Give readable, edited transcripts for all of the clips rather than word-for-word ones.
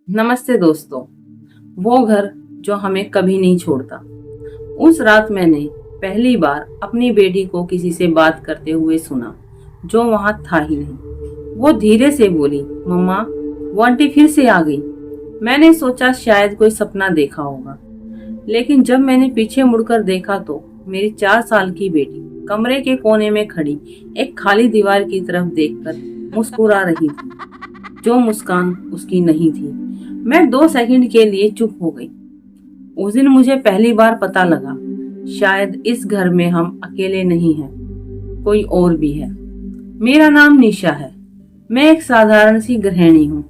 नमस्ते दोस्तों। वो घर जो हमें कभी नहीं छोड़ता। उस रात मैंने पहली बार अपनी बेटी को किसी से बात करते हुए सुना जो वहां था ही नहीं। वो धीरे से बोली, मम्मा, वो आंटी फिर से आ गई। मैंने सोचा शायद कोई सपना देखा होगा, लेकिन जब मैंने पीछे मुड़कर देखा तो मेरी 4 साल की बेटी कमरे के कोने में खड़ी एक खाली दीवार की तरफ देखकर मुस्कुरा रही थी, जो मुस्कान उसकी नहीं थी। मैं 2 सेकंड के लिए चुप हो गई। उस दिन मुझे पहली बार पता लगा, शायद इस घर में हम अकेले नहीं हैं, कोई और भी है। मेरा नाम निशा है। मैं एक साधारण सी गृहिणी हूँ।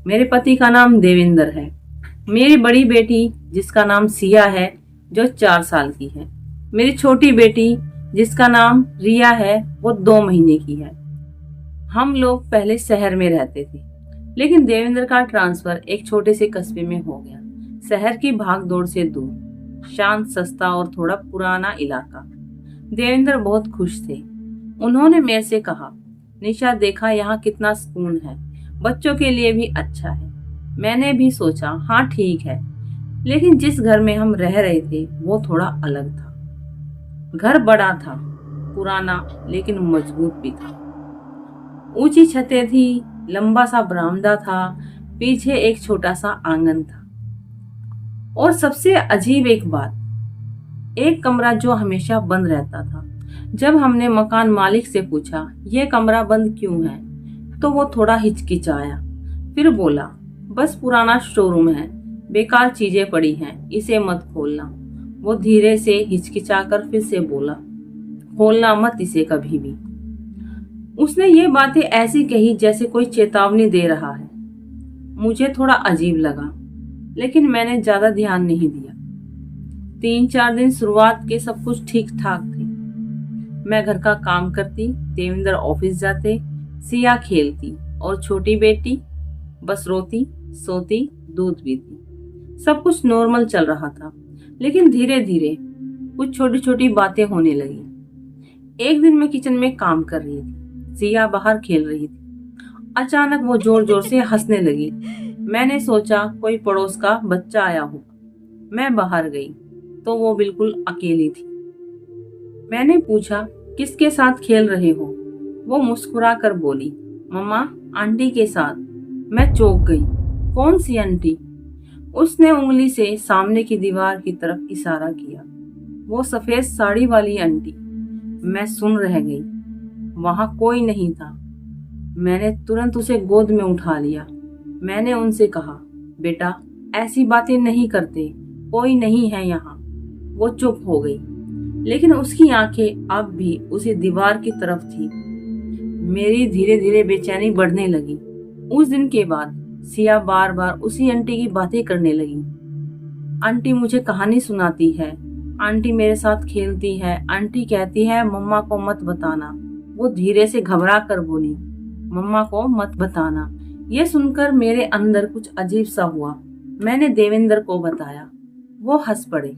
मेरे पति का नाम देवेंद्र है। मेरी बड़ी बेटी जिसका नाम सिया है, जो 4 साल की है। मेरी छोटी बेटी जिसका नाम रिया है, वो 2 महीने की है। हम लोग पहले शहर में रहते थे, लेकिन देवेंद्र का ट्रांसफर एक छोटे से कस्बे में हो गया। शहर की भाग दौड़ से दूर, शांत, सस्ता और थोड़ा पुराना इलाका। देवेंद्र बहुत खुश थे। उन्होंने मेरे से कहा, निशा, देखा यहाँ कितना सुकून है, बच्चों के लिए भी अच्छा है। मैंने भी सोचा, हाँ ठीक है, लेकिन जिस घर में हम रह रहे थे वो थोड़ा अलग था। घर बड़ा था, पुराना, लेकिन मजबूत भी था। ऊंची छतें थी, लंबा सा बरामदा था, पीछे एक छोटा सा आंगन था। और सबसे अजीब एक बात, एक कमरा जो हमेशा बंद रहता था। जब हमने मकान मालिक से पूछा यह कमरा बंद क्यों है, तो वो थोड़ा हिचकिचाया, फिर बोला, बस पुराना शोरूम है, बेकार चीजें पड़ी हैं, इसे मत खोलना। वो धीरे से हिचकिचाकर फिर से बोला, खोलना मत इसे कभी भी। उसने ये बातें ऐसी कही जैसे कोई चेतावनी दे रहा है। मुझे थोड़ा अजीब लगा, लेकिन मैंने ज्यादा ध्यान नहीं दिया। 3-4 दिन शुरुआत के सब कुछ ठीक ठाक थे। मैं घर का काम करती, देवेंद्र ऑफिस जाते, सिया खेलती और छोटी बेटी बस रोती, सोती, दूध पीती। सब कुछ नॉर्मल चल रहा था, लेकिन धीरे धीरे कुछ छोटी छोटी बातें होने लगी। एक दिन मैं किचन में काम कर रही थी, सिया बाहर खेल रही थी। अचानक वो जोर जोर से हंसने लगी। मैंने सोचा कोई पड़ोस का बच्चा आया हो। मैं बाहर गई तो वो बिल्कुल अकेली थी। मैंने पूछा, किसके साथ खेल रहे हो? वो मुस्कुरा कर बोली, मम्मा, आंटी के साथ। मैं चौंक गई। कौन सी आंटी? उसने उंगली से सामने की दीवार की तरफ इशारा किया। वो सफेद साड़ी वाली आंटी। मैं सुन रह गई। वहां कोई नहीं था। मैंने तुरंत उसे गोद में उठा लिया। मैंने उनसे कहा, बेटा, ऐसी बातें नहीं करते, कोई नहीं है यहाँ। वो चुप हो गई, लेकिन उसकी आंखें अब भी उसी दीवार की तरफ थी। मेरी धीरे धीरे बेचैनी बढ़ने लगी। उस दिन के बाद सिया बार बार उसी आंटी की बातें करने लगी। आंटी मुझे कहानी सुनाती है, आंटी मेरे साथ खेलती है, आंटी कहती है मम्मा को मत बताना। वो धीरे से घबरा कर बोली, मम्मा को मत बताना। ये सुनकर मेरे अंदर कुछ अजीब सा हुआ। मैंने देवेंद्र को बताया। वो हंस पड़े।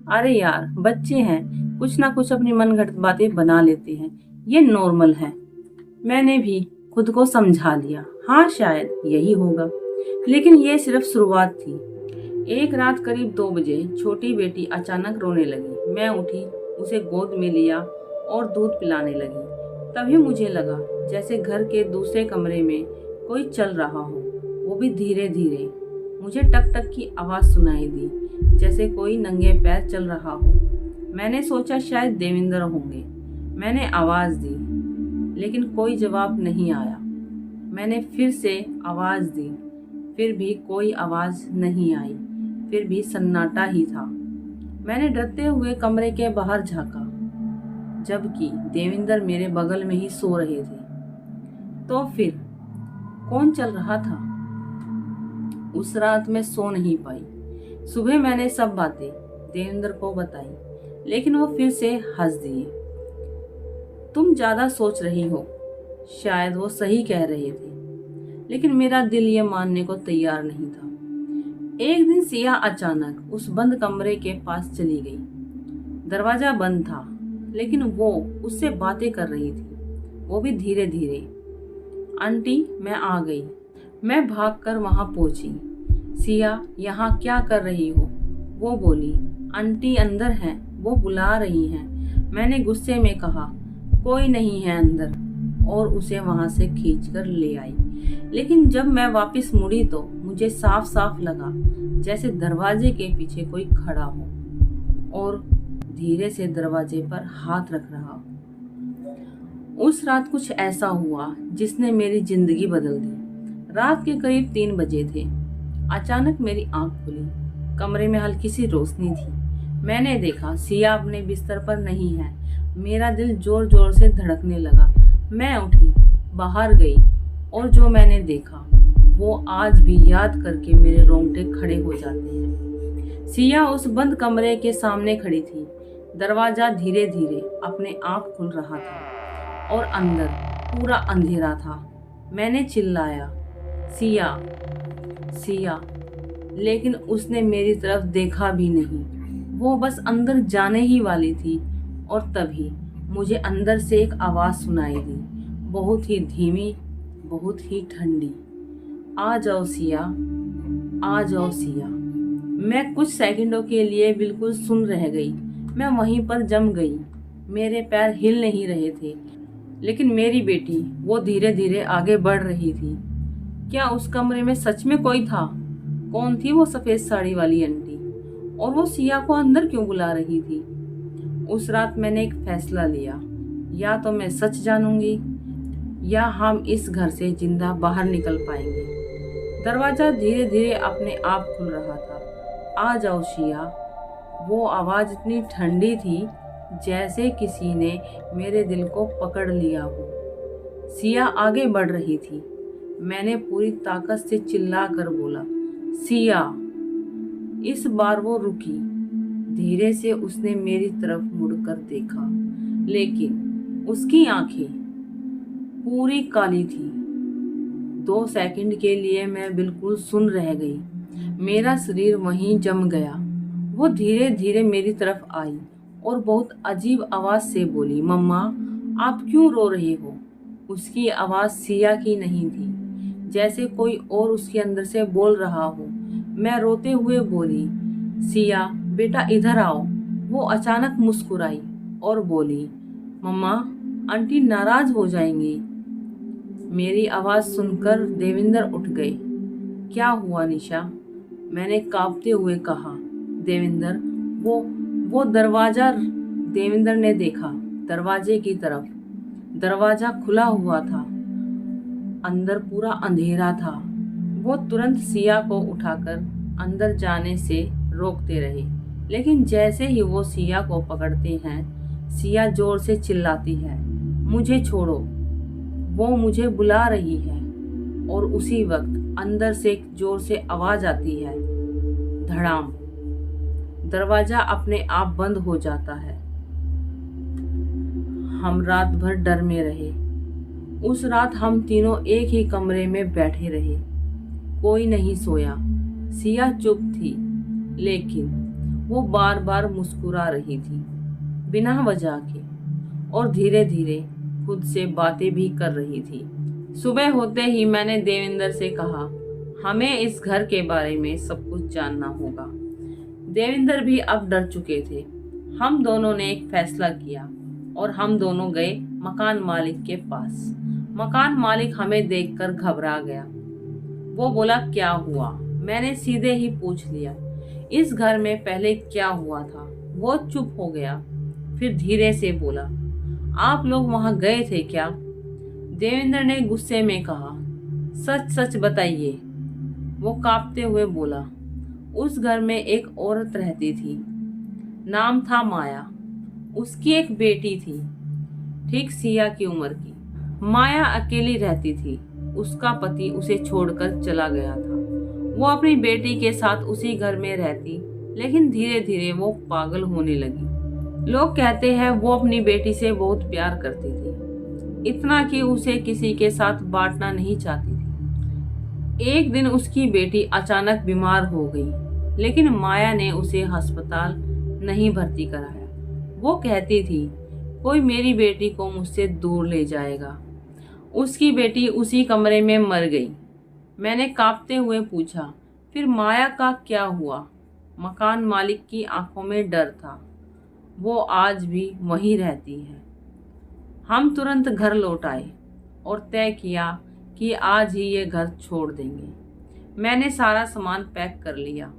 अरे यार, बच्चे हैं, कुछ ना कुछ अपनी मनगढ़ंत बातें बना लेते हैं, ये नॉर्मल है। मैंने भी खुद को समझा लिया, हाँ शायद यही होगा। लेकिन ये सिर्फ शुरुआत थी। एक रात करीब 2 बजे छोटी बेटी अचानक रोने लगी। मैं उठी, उसे गोद में लिया और दूध पिलाने लगी। तभी मुझे लगा जैसे घर के दूसरे कमरे में कोई चल रहा हो, वो भी धीरे धीरे। मुझे टक टक की आवाज सुनाई दी, जैसे कोई नंगे पैर चल रहा हो। मैंने सोचा शायद देवेंद्र होंगे। मैंने आवाज दी, लेकिन कोई जवाब नहीं आया। मैंने फिर से आवाज दी, फिर भी कोई आवाज नहीं आई। फिर भी सन्नाटा ही था। मैंने डरते हुए कमरे के बाहर झांका, जबकि देवेंद्र मेरे बगल में ही सो रहे थे। तो फिर कौन चल रहा था? उस रात मैं सो नहीं पाई। सुबह मैंने सब बातें देवेंद्र को बताई, लेकिन वो फिर से हंस दिए। तुम ज्यादा सोच रही हो, शायद वो सही कह रहे थे। लेकिन मेरा दिल ये मानने को तैयार नहीं था। एक दिन सिया अचानक उस बंद कमरे के पास चली गई। दरवाजा बंद था, लेकिन वो उससे बातें कर रही थी, वो भी धीरे धीरे। आंटी, मैं आ गई। मैं भागकर वहां पहुंची। सिया, यहाँ क्या कर रही हो? वो बोली। आंटी अंदर हैं, वो बुला रही हैं। मैंने गुस्से में कहा, कोई नहीं है अंदर, और उसे वहां से खींचकर ले आई। लेकिन जब मैं वापस मुड़ी तो मुझे साफ साफ लगा जैसे दरवाजे के पीछे कोई खड़ा हो और धीरे से दरवाजे पर हाथ रख रहा हो। उस रात कुछ ऐसा हुआ जिसने मेरी जिंदगी बदल दी। रात के करीब 3 बजे थे। अचानक मेरी आंख खुली। कमरे में हल्की सी रोशनी थी। मैंने देखा सिया अपने बिस्तर पर नहीं है। मेरा दिल जोर जोर से धड़कने लगा। मैं उठी, बाहर गई, और जो मैंने देखा वो आज भी याद करके मेरे रोंगटे खड़े हो जाते हैं। सिया उस बंद कमरे के सामने खड़ी थी। दरवाजा धीरे धीरे अपने आप खुल रहा था और अंदर पूरा अंधेरा था। मैंने चिल्लाया, सिया, सिया, लेकिन उसने मेरी तरफ देखा भी नहीं। वो बस अंदर जाने ही वाली थी और तभी मुझे अंदर से एक आवाज सुनाई दी, बहुत ही धीमी, बहुत ही ठंडी। आ जाओ सिया, आ जाओ सिया। मैं कुछ सेकंडों के लिए बिल्कुल सुन रह गई। मैं वहीं पर जम गई। मेरे पैर हिल नहीं रहे थे, लेकिन मेरी बेटी वो धीरे धीरे आगे बढ़ रही थी। क्या उस कमरे में सच में कोई था? कौन थी वो सफेद साड़ी वाली आंटी? और वो सिया को अंदर क्यों बुला रही थी? उस रात मैंने एक फैसला लिया, या तो मैं सच जानूंगी या हम इस घर से जिंदा बाहर निकल पाएंगे। दरवाजा धीरे धीरे अपने आप खुल रहा था। आ जाओ सिया। वो आवाज इतनी ठंडी थी जैसे किसी ने मेरे दिल को पकड़ लिया हो। सिया आगे बढ़ रही थी। मैंने पूरी ताकत से चिल्ला कर बोला, सिया। इस बार वो रुकी। धीरे से उसने मेरी तरफ मुड़कर देखा, लेकिन उसकी आंखें पूरी काली थी। 2 सेकंड के लिए मैं बिल्कुल सुन रह गई। मेरा शरीर वहीं जम गया। वो धीरे धीरे मेरी तरफ आई और बहुत अजीब आवाज से बोली, मम्मा, आप क्यों रो रहे हो? उसकी आवाज सिया की नहीं थी, जैसे कोई और उसके अंदर से बोल रहा हो। मैं रोते हुए बोली, सिया बेटा इधर आओ। वो अचानक मुस्कुराई और बोली, मम्मा, आंटी नाराज हो जाएंगी। मेरी आवाज सुनकर देविंदर उठ गए। क्या हुआ निशा? मैंने कांपते हुए कहा। देविंदर, वो दरवाजा। देविंदर ने देखा दरवाजे की तरफ। दरवाजा खुला हुआ था। अंदर पूरा अंधेरा था। वो तुरंत सिया को उठाकर अंदर जाने से रोकते रहे, लेकिन जैसे ही वो सिया को पकड़ते हैं, सिया जोर से चिल्लाती है, मुझे छोड़ो, वो मुझे बुला रही है। और उसी वक्त अंदर से एक जोर से आवाज आती है, धड़ाम। दरवाजा अपने आप बंद हो जाता है। हम रात भर डर में रहे। उस रात हम तीनों एक ही कमरे में बैठे रहे। कोई नहीं सोया। सिया चुप थी, लेकिन वो बार बार मुस्कुरा रही थी, बिना वजह के, और धीरे धीरे खुद से बातें भी कर रही थी। सुबह होते ही मैंने देविंदर से कहा, हमें इस घर के बारे में सब कुछ जानना होगा। देविंदर भी अब डर चुके थे। हम दोनों ने एक फैसला किया और हम दोनों गए मकान मालिक के पास। मकान मालिक हमें देखकर घबरा गया। वो बोला, क्या हुआ? मैंने सीधे ही पूछ लिया, इस घर में पहले क्या हुआ था? वो चुप हो गया, फिर धीरे से बोला, आप लोग वहां गए थे क्या? देवेंद्र ने गुस्से में कहा, सच सच बताइए। वो कांपते हुए बोला, उस घर में एक औरत रहती थी, नाम था माया। उसकी एक बेटी थी, ठीक सिया की उम्र की। माया अकेली रहती थी। उसका पति उसे छोड़कर चला गया था। वो अपनी बेटी के साथ उसी घर में रहती, लेकिन धीरे धीरे वो पागल होने लगी। लोग कहते हैं वो अपनी बेटी से बहुत प्यार करती थी, इतना कि उसे किसी के साथ बांटना नहीं चाहती थी। एक दिन उसकी बेटी अचानक बीमार हो गई, लेकिन माया ने उसे अस्पताल नहीं भर्ती कराया। वो कहती थी, कोई मेरी बेटी को मुझसे दूर ले जाएगा। उसकी बेटी उसी कमरे में मर गई। मैंने कांपते हुए पूछा, फिर माया का क्या हुआ? मकान मालिक की आंखों में डर था। वो आज भी वहीं रहती है। हम तुरंत घर लौट आए और तय किया कि आज ही ये घर छोड़ देंगे। मैंने सारा सामान पैक कर लिया,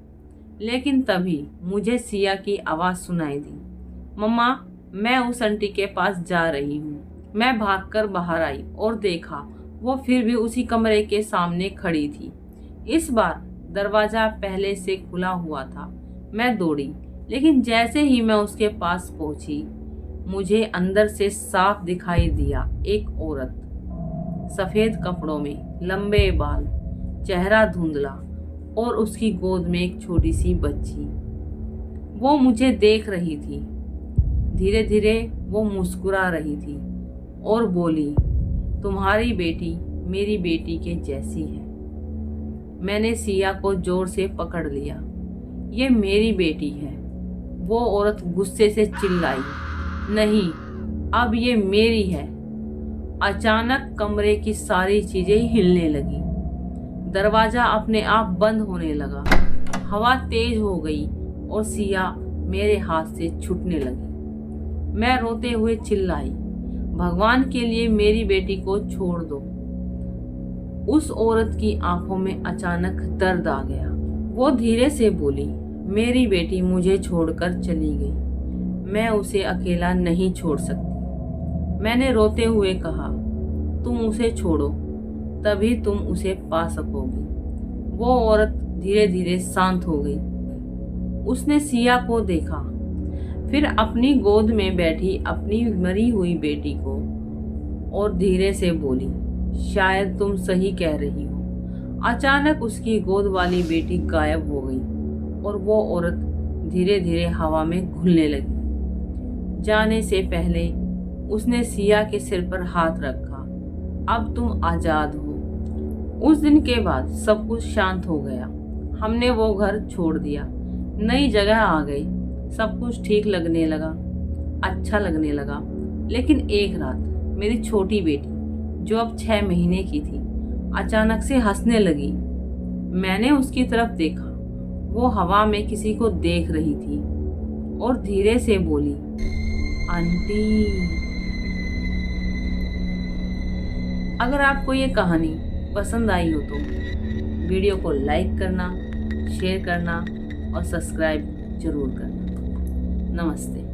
लेकिन तभी मुझे सिया की आवाज़ सुनाई दी, मम्मा, मैं उस आंटी के पास जा रही हूँ। मैं भागकर बाहर आई और देखा वो फिर भी उसी कमरे के सामने खड़ी थी। इस बार दरवाजा पहले से खुला हुआ था। मैं दौड़ी, लेकिन जैसे ही मैं उसके पास पहुंची, मुझे अंदर से साफ दिखाई दिया एक औरत, सफेद कपड़ों में, लंबे बाल, चेहरा धुंधला और उसकी गोद में एक छोटी सी बच्ची। वो मुझे देख रही थी। धीरे धीरे वो मुस्कुरा रही थी और बोली, तुम्हारी बेटी मेरी बेटी के जैसी है। मैंने सिया को जोर से पकड़ लिया। ये मेरी बेटी है। वो औरत गुस्से से चिल्लाई, नहीं, अब ये मेरी है। अचानक कमरे की सारी चीजें हिलने लगी। दरवाजा अपने आप बंद होने लगा। हवा तेज हो गई और सिया मेरे हाथ से छूटने लगी। मैं रोते हुए चिल्लाई, भगवान के लिए मेरी बेटी को छोड़ दो। उस औरत की आंखों में अचानक दर्द आ गया। वो धीरे से बोली, मेरी बेटी मुझे छोड़कर चली गई। मैं उसे अकेला नहीं छोड़ सकती। मैंने रोते हुए कहा, तुम उसे छोड़ो, तभी तुम उसे पा सकोगी। वो औरत धीरे धीरे शांत हो गई। उसने सिया को देखा, फिर अपनी गोद में बैठी अपनी मरी हुई बेटी को, और धीरे से बोली, शायद तुम सही कह रही हो। अचानक उसकी गोद वाली बेटी गायब हो गई और वो औरत धीरे धीरे हवा में घुलने लगी। जाने से पहले उसने सिया के सिर पर हाथ रखा, अब तुम आजाद हो। उस दिन के बाद सब कुछ शांत हो गया। हमने वो घर छोड़ दिया, नई जगह आ गई। सब कुछ ठीक लगने लगा, अच्छा लगने लगा। लेकिन एक रात मेरी छोटी बेटी, जो अब 6 महीने की थी, अचानक से हंसने लगी। मैंने उसकी तरफ देखा। वो हवा में किसी को देख रही थी और धीरे से बोली, आंटी। अगर आपको ये कहानी पसंद आई हो तो वीडियो को लाइक करना, शेयर करना और सब्सक्राइब जरूर करना। नमस्ते।